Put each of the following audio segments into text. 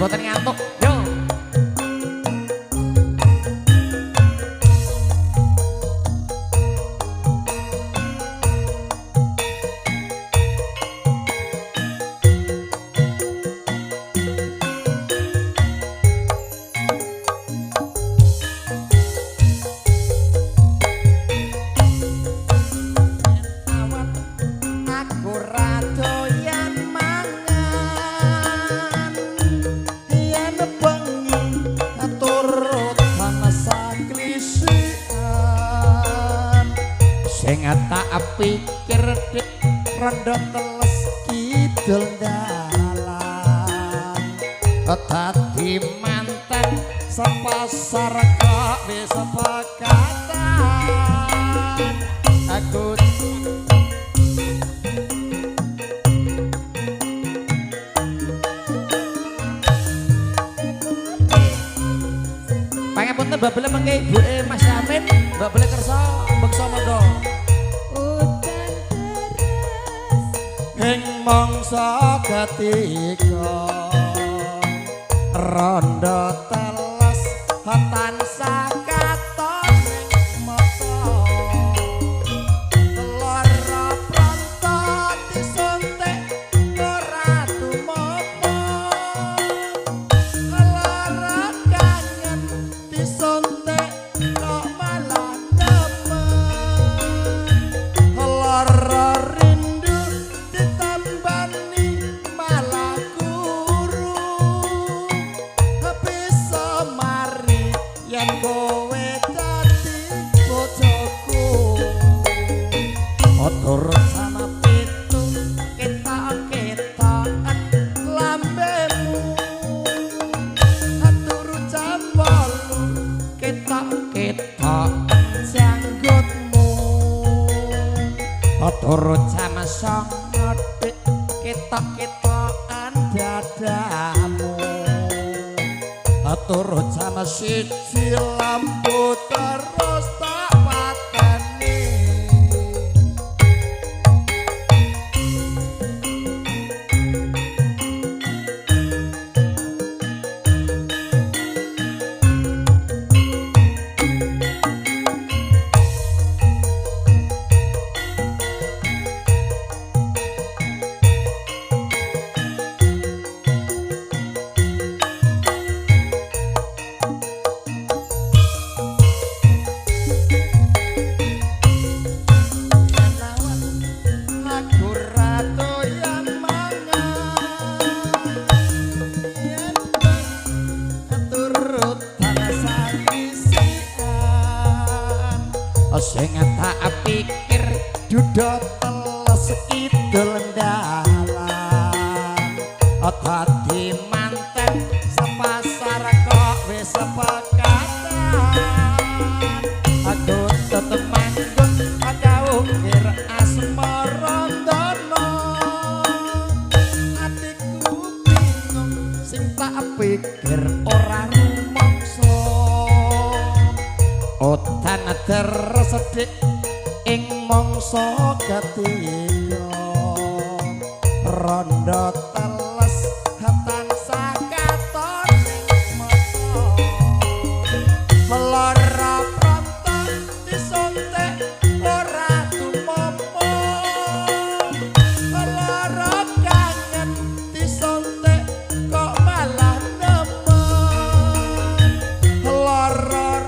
boten ngantuk. Yo. Tak pikir dik rondo teles kidul dalan dadi manten sepasar kok wis sepakatan aku pangapunten babele mengke ibuke Mas Yamin babele kersa beksa mondo ing mangsa ketika rondo teles tansah katon ing mata lara pronto disuntik ora tumopo lara kangen disuntik kok malah demen lara turut sama pitu ketok-ketokan lambemu turut jam 8 ketok-ketokan janggutmu turut sama 9 ketok-ketokan dadamu turut sama 1 lampu terus tak pateni sing tak pikir duda teles kidul dalan dadi manten sepasar kok wis sepakatan aku tetep manggon jauh kir asmarandono atiku bingung sing tak pikir ora rumangsa otan tersedik ing mangsa ketiga rondo teles tansah katon ing mata melara pronto disuntik ora tumopo melara kangen disuntik kok malah nemen lara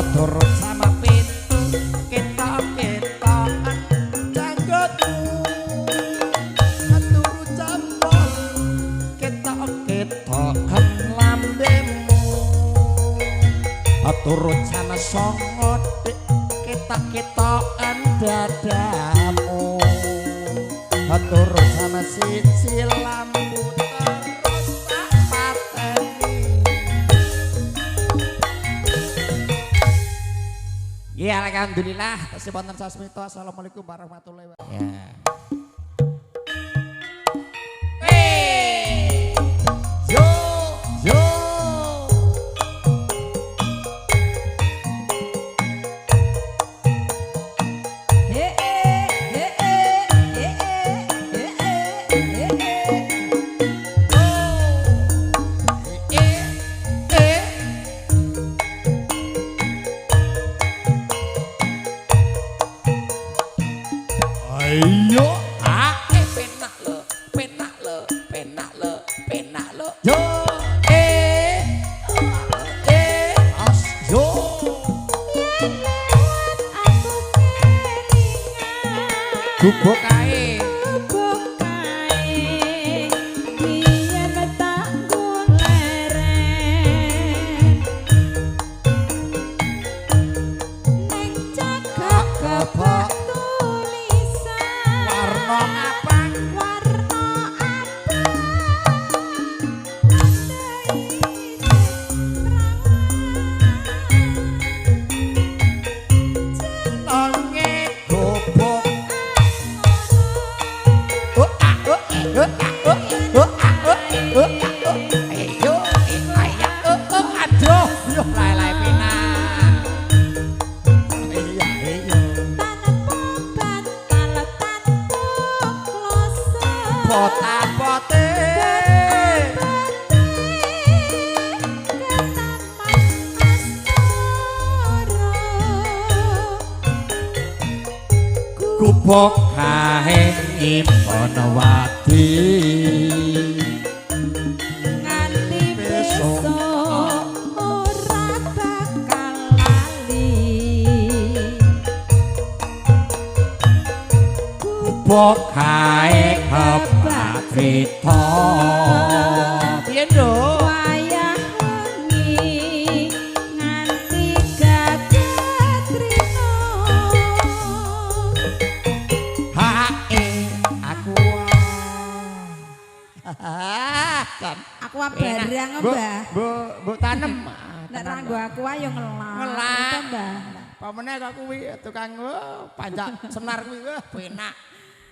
turut sama pitu ketok-ketokan janggutmu turut jam 8 ketok-ketokan lambemu turut sama 9 ketok-ketokan dadamu turut sama 1 lampu terus tak pateni. Ya alhamdulillah tasih wonten sasmita. Assalamualaikum warahmatullahi wabarakatuh. Ya. Yo yo Ayo. Penak le, penak le, penak le, penak le. Yo. As yo. Gubuk kae. Gubuk kae Imponowati nganti besok ora bakal lali gubuk kae kepatrita piye nduk wayah wengi nganti gagatrina aku barang Mbah. Bu tanem. Nek ranggo aku ayo ngelak. Ngelak. Mbah. Pamene kok kuwi tukang panjak senar kuwi penak.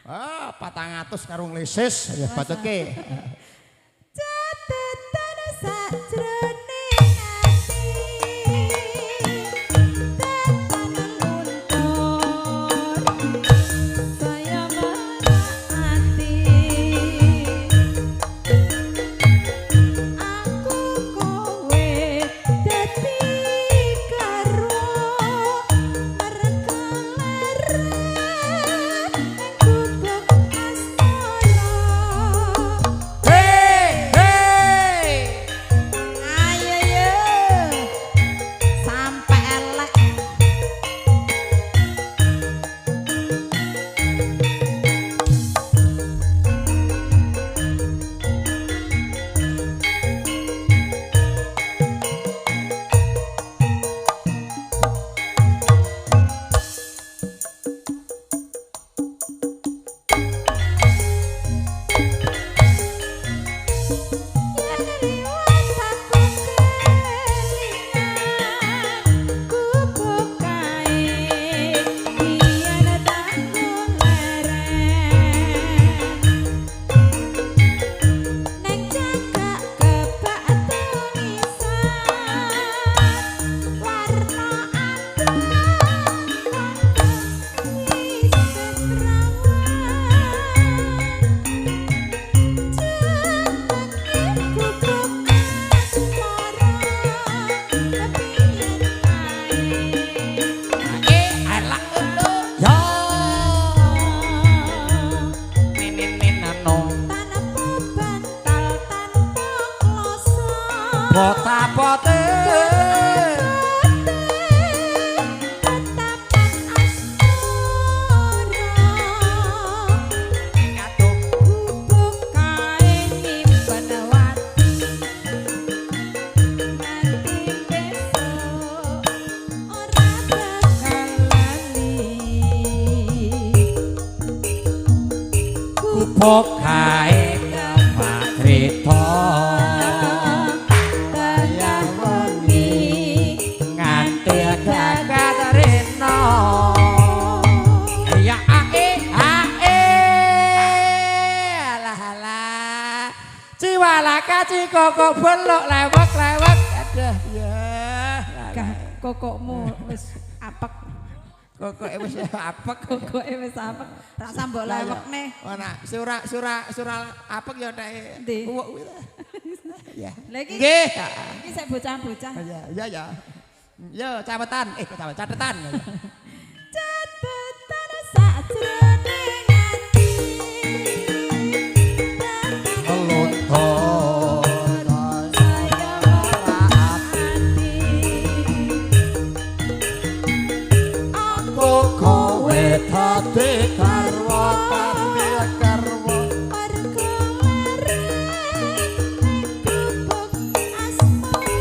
400 karo nglesis ya bacotke. Catetan sajroning ati. Tetan luntur. Saya ati. Aku kowe dadi karo merga leren gubuk asmara. Ayo yo. Sampai elek. Botapote gubuk kae kepatrita Ciwalaka kok belok lewek aduh ya kokokmu wis apek kokoke wis apek kokoke wis apek rasa mbok lewekne ana surah apek ya nek uwuk kuwi ya lha iki nggih iki sik bocah-bocah ya yo catetan catetan catetan sajroning pati garwa pati garwa marga gubuk asmara.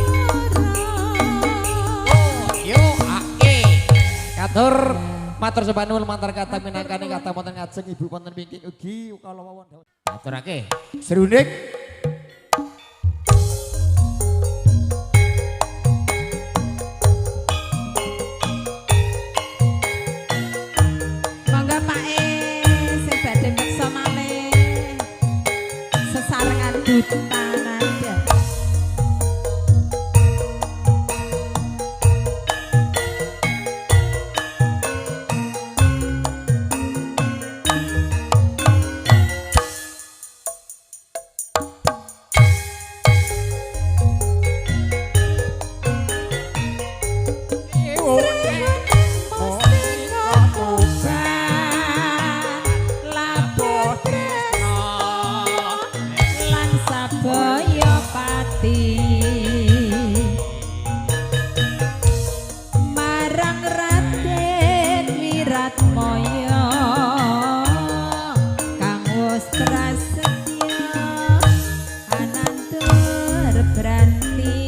Yo ake katur matur sembah nuwun mantar kata minangkani kata wonten ngajeng ibu wonten wingking ugi kala wawon aturake Serunik Monggo Pak sing badhe meksa malih sesarengan duta nada. Marang Raden Wiratmaya kang wis prasetya anandur branti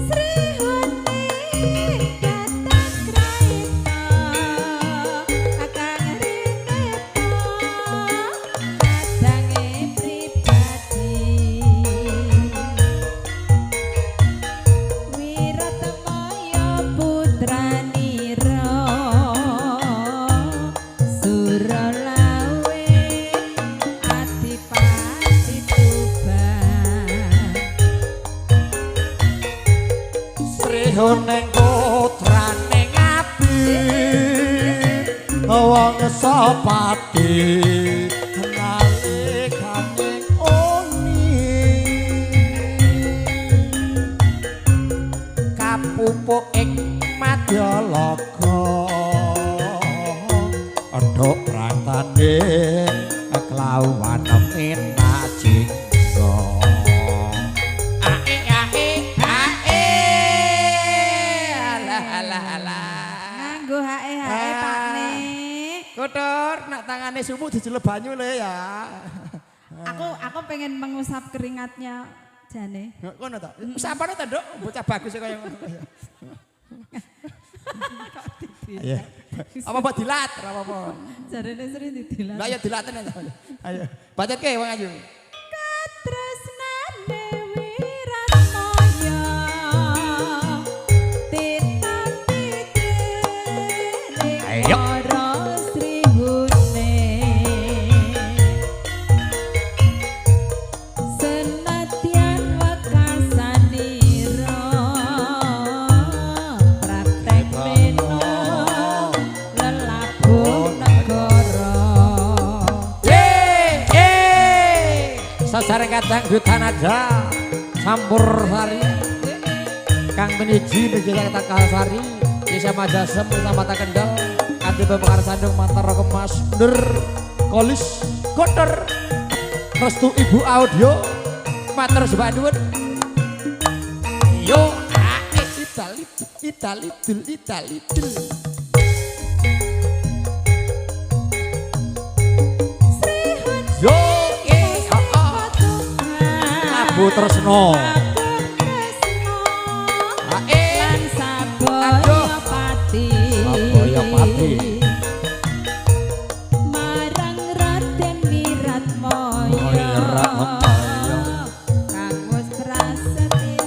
Srihone datang kraita akang rineta kadange pribadi Wiratmaya putranira Suralawe Adipati Tuban Srihoneng putrane ngabi wong sapati nalikane oni kapupuk ing Madyalaga endhok prantane kelawan enak jingga nganggo hae Pak Ne. Kotor, nak tangane sumuk dijeleb banyu le ya. Aku pengen mengusap keringatnya jane. Ngono ta? Sapane ta, Nduk? Bocah bagus kaya ngono. Iya. Apa dilat, ora apa-apa. Jarene sering didilat. Lah ya dilaten ta. Ayo. Bacetke wong ayu. Katresnane Wiratmaya titah-titih Ayo. para Srihune senadyan wekasanira praktek pena lelabun negara. Sasareng kadang dutanada campur sari kang meniji negara kata Kalsari Desa Majasem Kecamatan Kendal kanthi pemekar sandung mantar kemas nder kolis kotor restu ibu audio matur sembah nuwun yo italidul yo Abu Tresno Lan Sabaya Pati Sabaya Pati marang Raden Wiratmaya kang wis prasetya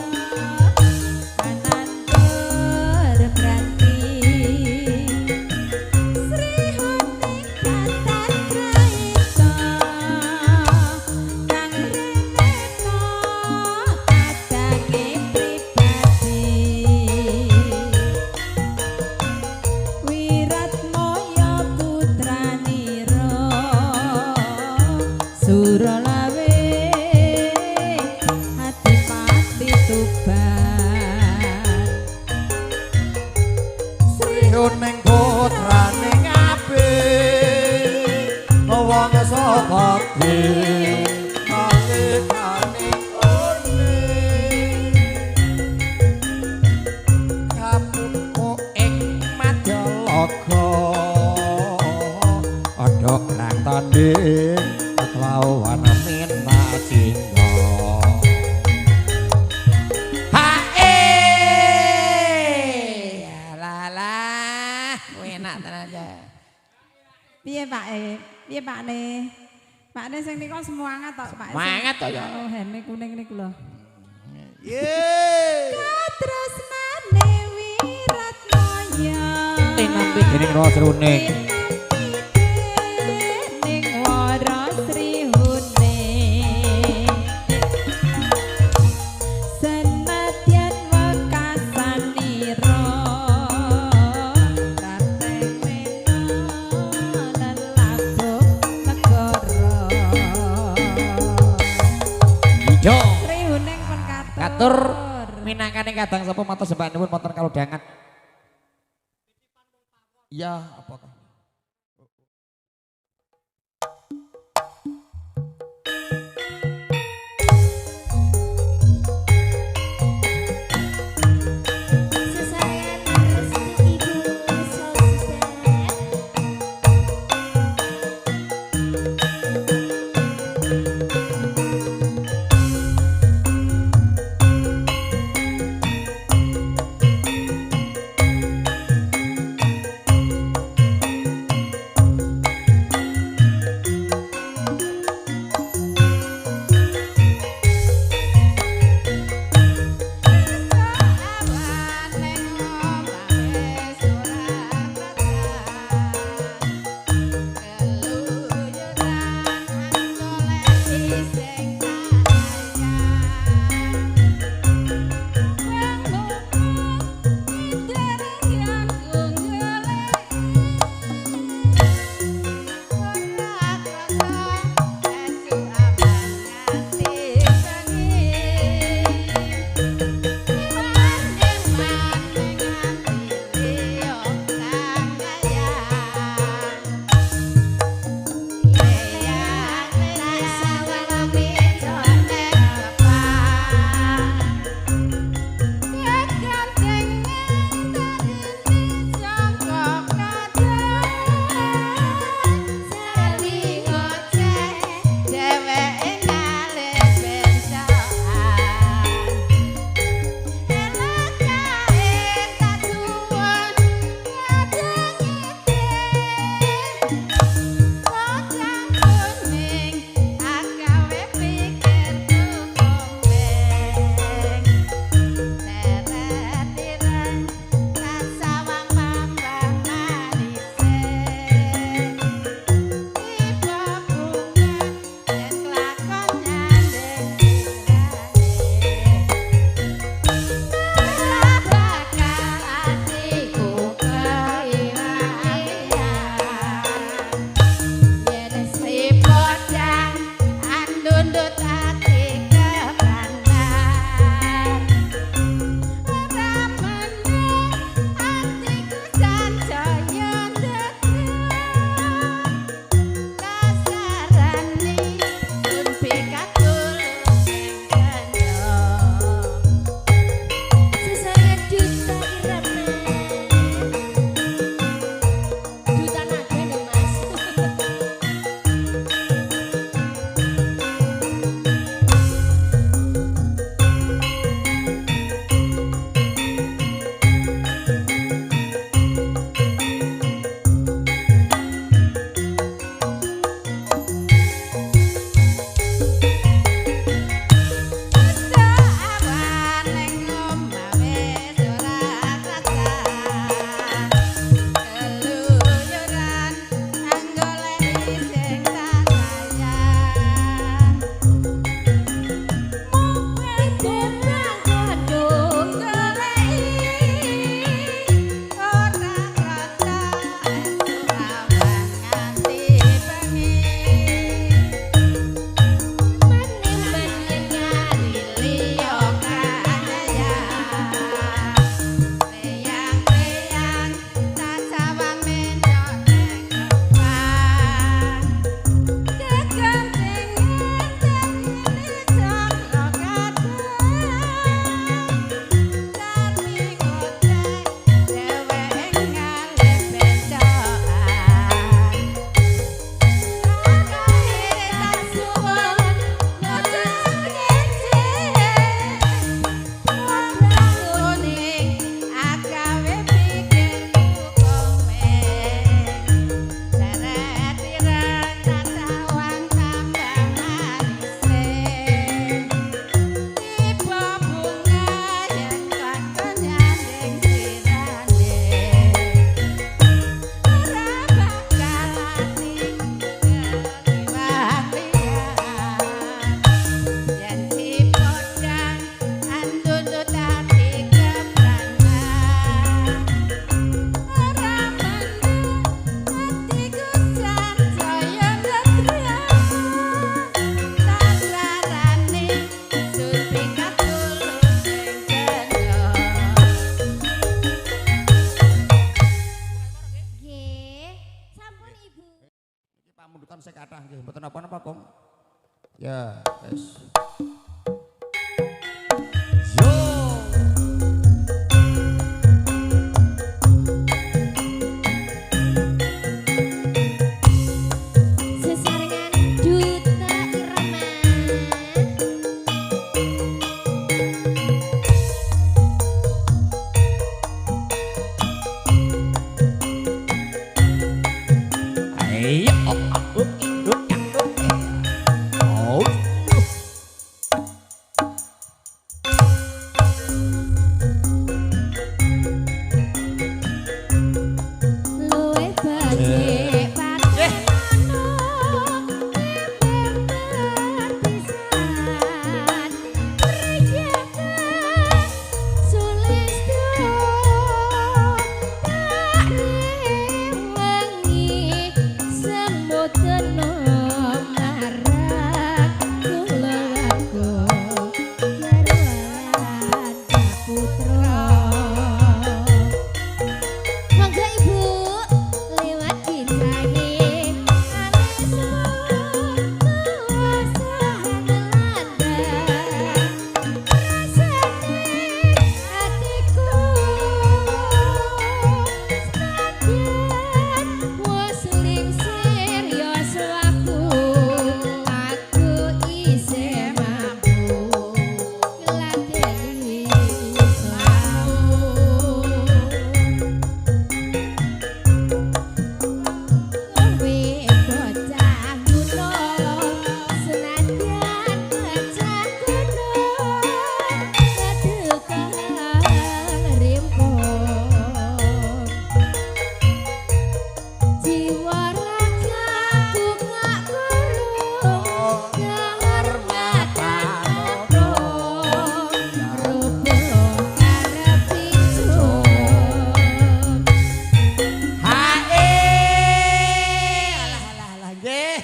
anandur branti Srihone katar kraita kang reneta kadange pribadi Wiratmaya putranira Suralawe Adipati Tuban Srihoneng putrane ngabi wong sapati nalikane oni kapupuk ing Madyalaga runding kelawan minta cinta Alah, enak tenan aja. Piye Pak Piye Pak Ne? Pak Ne sing nika semangat tok Pak. Semangat to ya. Anu hene kuning niku lho. Ye. Katresnane Wiratmaya. tinampi dening roh seruning Ning wara Srihune. Senadyan wekasanira Rateng mena lelabuh negara. ijo Srihuning pun katur minangkane kadang sapa matos sembahanipun wonten kalodhangan Iya, apakah? Sesayangan restu ibu saudara. nggih mboten napa-napa Kom. Ya, wis. Yo. Sesarengan duta irama. Ayo. Oh. Luwe badhe patenono berpisan Priyata sulistyo tak rewangi semboteno marak kulawarga garwan putra. Monggo Ibu lewat kitane alis kuasa ngelanda rasane atiku senajan wis lingsir ya selaku aku isih mampu ngladeni selalu. Kowe bocah kuno senadyan bocah kuno kedukaan rimpun jiwa ragaku gak kurung kehormatan roboh arep pinjul. Hae. Alah nggih.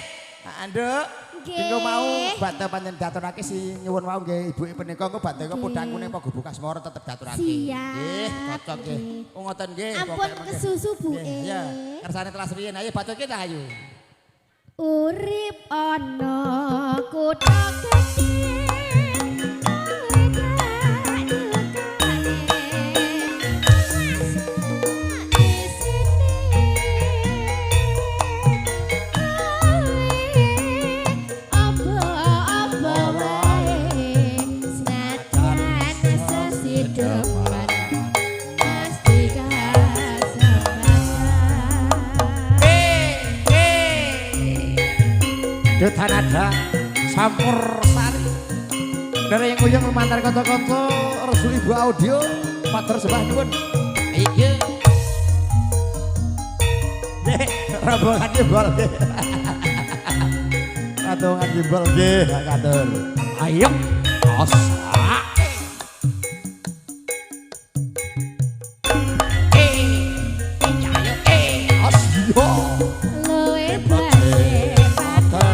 Anduk. Nggih. Dinggo mau badhe panjenengan diaturake si nyuwun wau nggih ibuke punika engko badhe engko podhangune apa gubuk asmara tetep diaturake. Siap. Nggih, cocok nggih. Oh ngoten nggih. Ampun pokoknya mangke. kesusu Bu Nggih, ya. Kersane telas riyen ayo bacoke ta ayo. Urip ana kutha gedhe Dutanada Sampur Sari dari yang uyang lumantar kota-kota Resul Ibu Audio Pater Sembah Nuwun. Iya rombongan jebol nggih. Rombongan jebol nggih katur. Ayo osa. Luwe badhe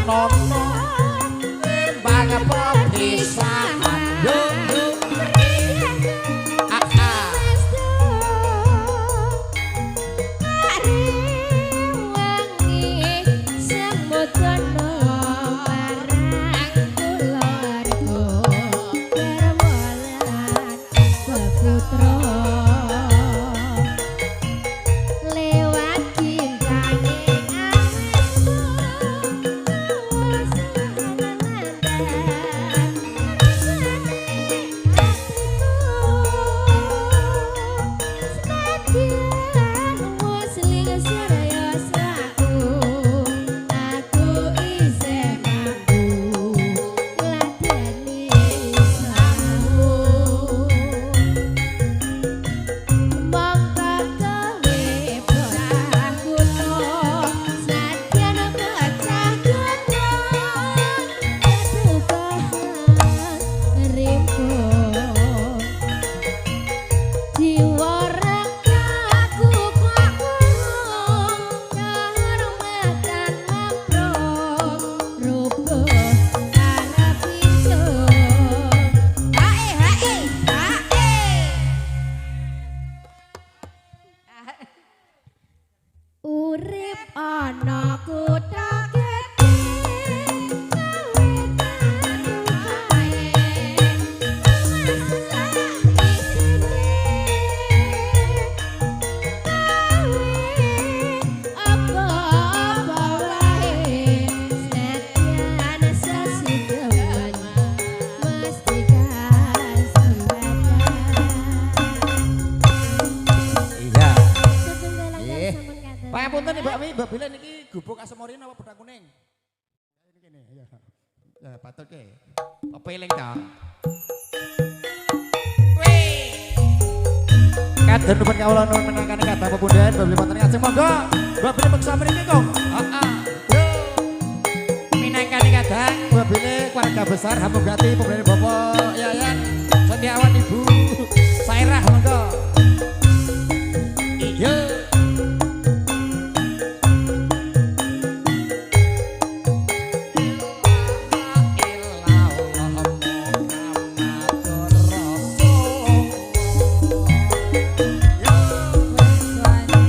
Nono Bang Pepisahan lewat kintane alisku Urip ana kutha gedhe punten nih Mbak Mi, Mbak Bila niki gubuk asam urin apa bedak kuning? Ini gini, ya. Ya, patut ke. Pepeling ta. Kaden pun kawula nuwun menangkan kata pepundhen Mbak Beli wonten ngajeng monggo Mbak Beli meksa mriki Kong. Heeh. Minangkani kadang Mbak Beli keluarga besar Hamugati pembeli Bapak Yayan Setiawan Ibu Sairah monggo. Iya. Wis wajib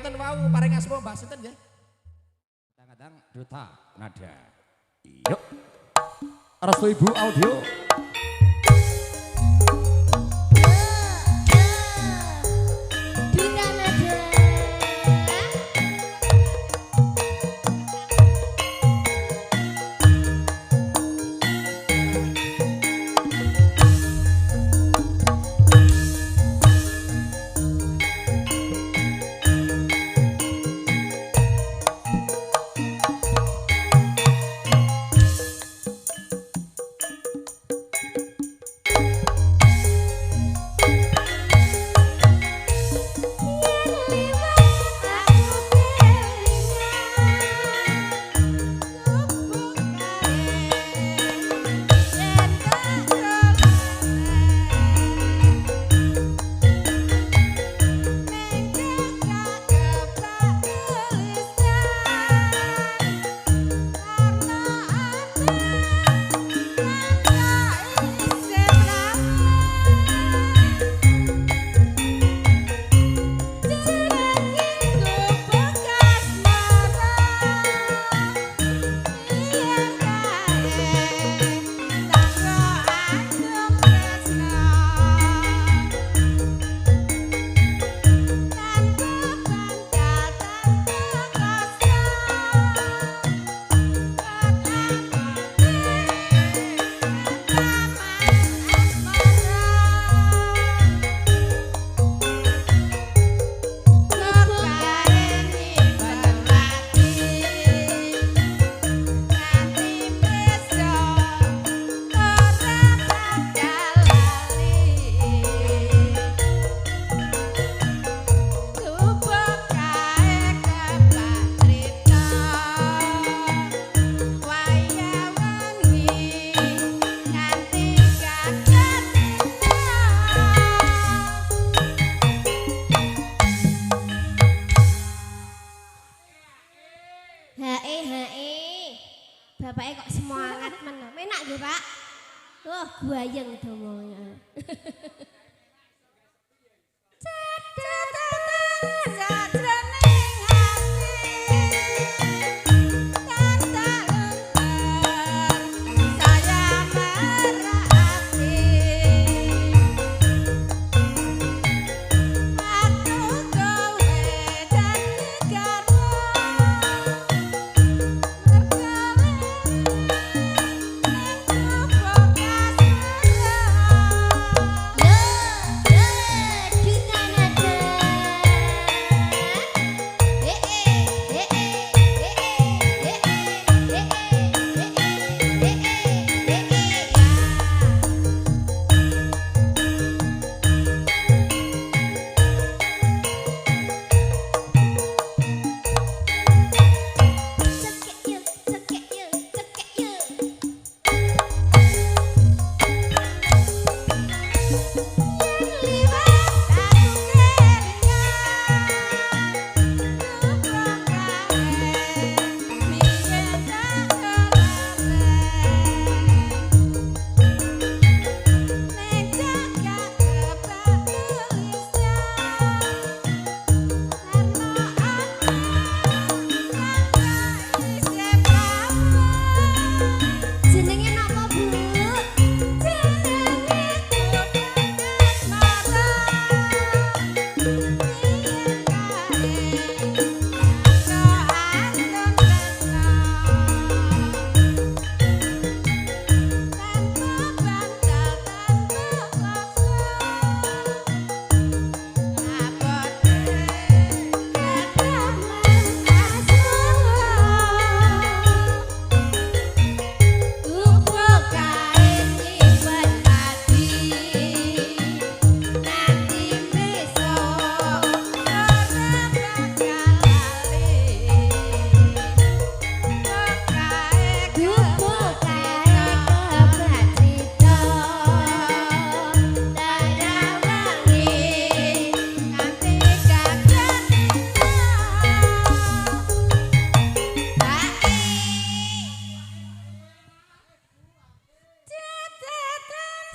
mboten wau paring asma Mbah sinten nggih? Kadang-kadang duta nada. Yuk. Restu Ibu audio. Duta nada. Bapaknya kok semangat men. Enak nggih, Pak? Wah, guayeng domonya.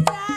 Bye.